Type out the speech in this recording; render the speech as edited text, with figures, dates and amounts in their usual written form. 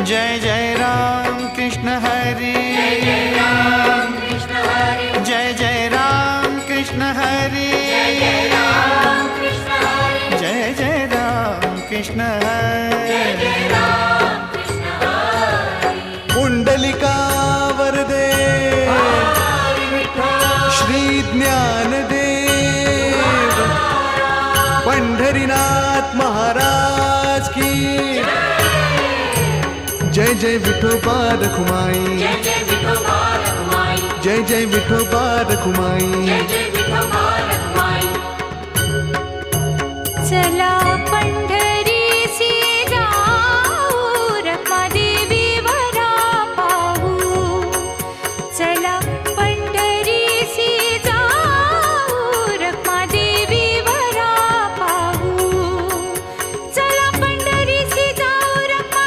जय जय राम कृष्ण हरी, जय जय राम कृष्ण हरी, जय जय राम कृष्ण हरी। पुंडलिका वरदे श्री ज्ञानदेव, पंढरीनाथ महाराज की जय जय विठोबा रखुमाई, जय जय विठोबा रखुमाई। चला पंढरी